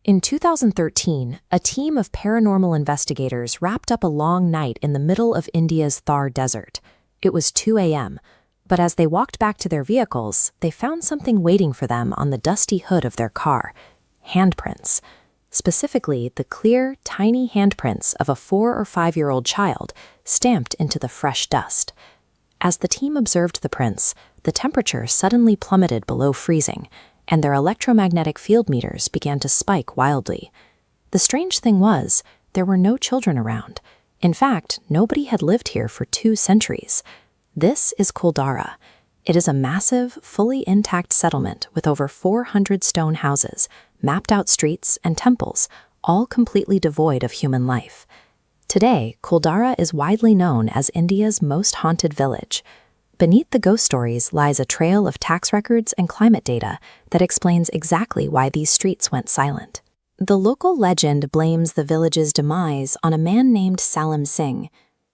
In 2013, a team of paranormal investigators wrapped up a long night in the middle of India's Thar Desert. It was 2 a.m., but as they walked back to their vehicles, they found something waiting for them on the dusty hood of their car: handprints. Specifically, the clear, tiny handprints of a 4- or 5-year-old child stamped into the fresh dust. As the team observed the prints, the temperature suddenly plummeted below freezing, and their electromagnetic field meters began to spike wildly. The strange thing was, there were no children around. In fact, nobody had lived here for 2 centuries. This is Kuldhara. It is a massive, fully intact settlement with over 400 stone houses, mapped-out streets, and temples, all completely devoid of human life. Today, Kuldhara is widely known as India's most haunted village. Beneath the ghost stories lies a trail of tax records and climate data that explains exactly why these streets went silent. The local legend blames the village's demise on a man named Salim Singh.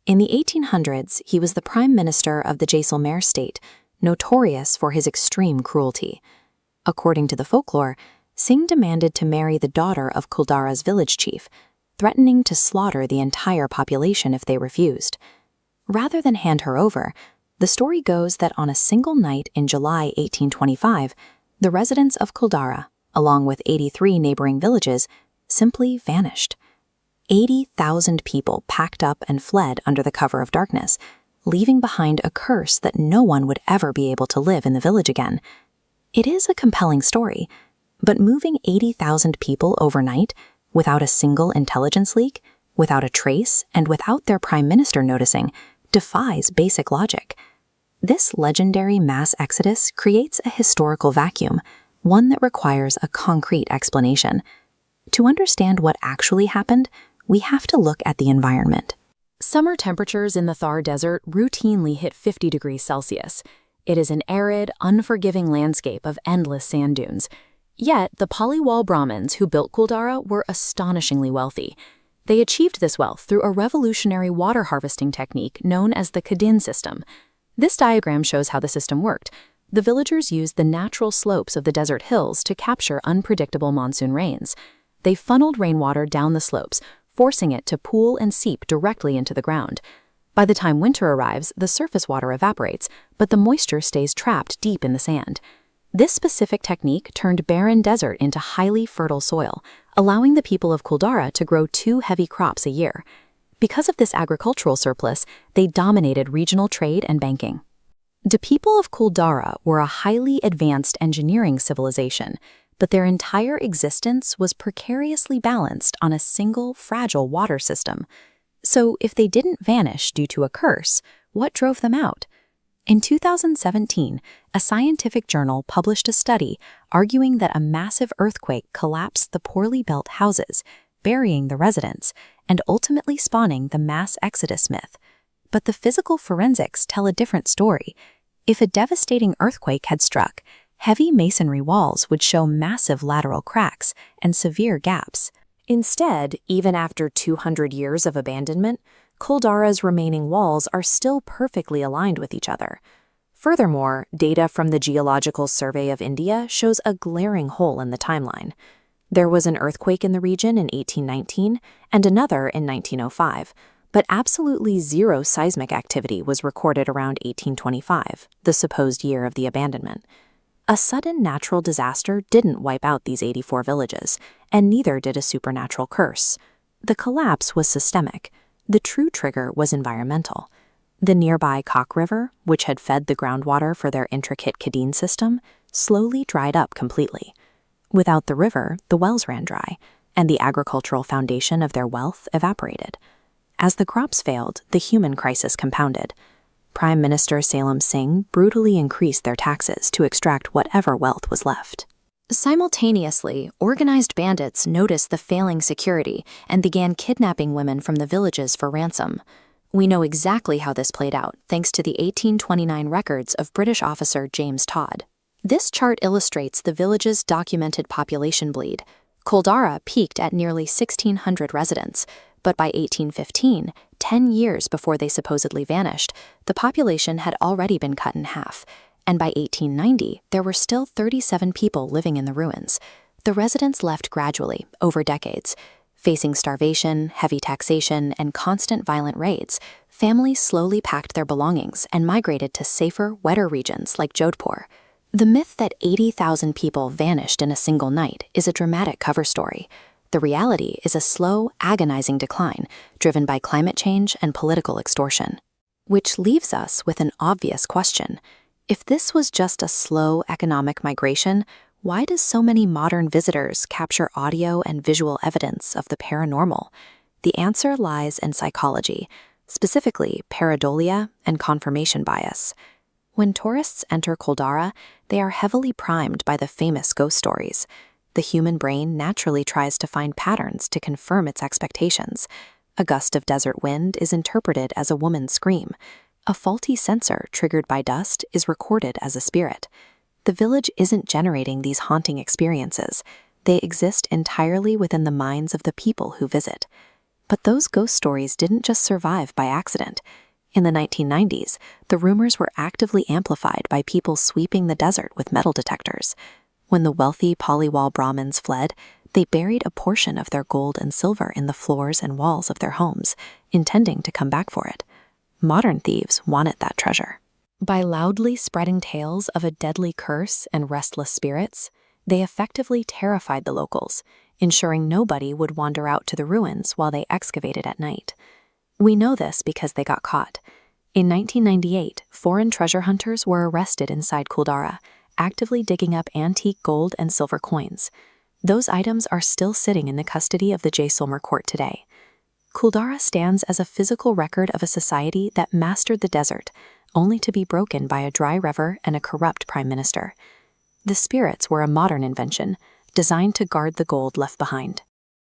In the 1800s, he was the prime minister of the Jaisalmer state, notorious for his extreme cruelty. According to the folklore, Singh demanded to marry the daughter of Kuldhara's village chief, threatening to slaughter the entire population if they refused. Rather than hand her over, the story goes that on a single night in July 1825, the residents of Kuldhara, along with 83 neighboring villages, simply vanished. 80,000 people packed up and fled under the cover of darkness, leaving behind a curse that no one would ever be able to live in the village again. It is a compelling story, but moving 80,000 people overnight, without a single intelligence leak, without a trace, and without their prime minister noticing, defies basic logic. This legendary mass exodus creates a historical vacuum, one that requires a concrete explanation. To understand what actually happened, we have to look at the environment. Summer temperatures in the Thar Desert routinely hit 50 degrees Celsius. It is an arid, unforgiving landscape of endless sand dunes. Yet, the Paliwal Brahmins who built Kuldhara were astonishingly wealthy. They achieved this wealth through a revolutionary water harvesting technique known as the Kadin system. This diagram shows how the system worked. The villagers used the natural slopes of the desert hills to capture unpredictable monsoon rains. They funneled rainwater down the slopes, forcing it to pool and seep directly into the ground. By the time winter arrives, the surface water evaporates, but the moisture stays trapped deep in the sand. This specific technique turned barren desert into highly fertile soil, allowing the people of Kuldhara to grow 2 heavy crops a year. Because of this agricultural surplus, they dominated regional trade and banking. The people of Kuldhara were a highly advanced engineering civilization, but their entire existence was precariously balanced on a single, fragile water system. So if they didn't vanish due to a curse, what drove them out? In 2017, a scientific journal published a study arguing that a massive earthquake collapsed the poorly built houses, burying the residents, and ultimately spawning the mass exodus myth. But the physical forensics tell a different story. If a devastating earthquake had struck, heavy masonry walls would show massive lateral cracks and severe gaps. Instead, even after 200 years of abandonment, Kuldhara's remaining walls are still perfectly aligned with each other. Furthermore, data from the Geological Survey of India shows a glaring hole in the timeline. There was an earthquake in the region in 1819 and another in 1905, but absolutely zero seismic activity was recorded around 1825, the supposed year of the abandonment. A sudden natural disaster didn't wipe out these 84 villages, and neither did a supernatural curse. The collapse was systemic. The true trigger was environmental. The nearby Cock River, which had fed the groundwater for their intricate Kadin system, slowly dried up completely. Without the river, the wells ran dry, and the agricultural foundation of their wealth evaporated. As the crops failed, the human crisis compounded. Prime Minister Salim Singh brutally increased their taxes to extract whatever wealth was left. Simultaneously, organized bandits noticed the failing security and began kidnapping women from the villages for ransom. We know exactly how this played out thanks to the 1829 records of British officer James Todd. This chart illustrates the village's documented population bleed. Kuldhara peaked at nearly 1,600 residents, but by 1815, 10 years before they supposedly vanished, the population had already been cut in half, and by 1890, there were still 37 people living in the ruins. The residents left gradually, over decades. Facing starvation, heavy taxation, and constant violent raids, families slowly packed their belongings and migrated to safer, wetter regions like Jodhpur. The myth that 80,000 people vanished in a single night is a dramatic cover story. The reality is a slow, agonizing decline driven by climate change and political extortion. Which leaves us with an obvious question. If this was just a slow economic migration, why do so many modern visitors capture audio and visual evidence of the paranormal? The answer lies in psychology, specifically pareidolia and confirmation bias. When tourists enter Kuldhara, they are heavily primed by the famous ghost stories. The human brain naturally tries to find patterns to confirm its expectations. A gust of desert wind is interpreted as a woman's scream. A faulty sensor triggered by dust is recorded as a spirit. The village isn't generating these haunting experiences. They exist entirely within the minds of the people who visit. But those ghost stories didn't just survive by accident. In the 1990s, the rumors were actively amplified by people sweeping the desert with metal detectors. When the wealthy Paliwal Brahmins fled, they buried a portion of their gold and silver in the floors and walls of their homes, intending to come back for it. Modern thieves wanted that treasure. By loudly spreading tales of a deadly curse and restless spirits, they effectively terrified the locals, ensuring nobody would wander out to the ruins while they excavated at night. We know this because they got caught. In 1998, foreign treasure hunters were arrested inside Kuldhara, actively digging up antique gold and silver coins. Those items are still sitting in the custody of the Jaisalmer court today. Kuldhara stands as a physical record of a society that mastered the desert, only to be broken by a dry river and a corrupt prime minister. The spirits were a modern invention, designed to guard the gold left behind.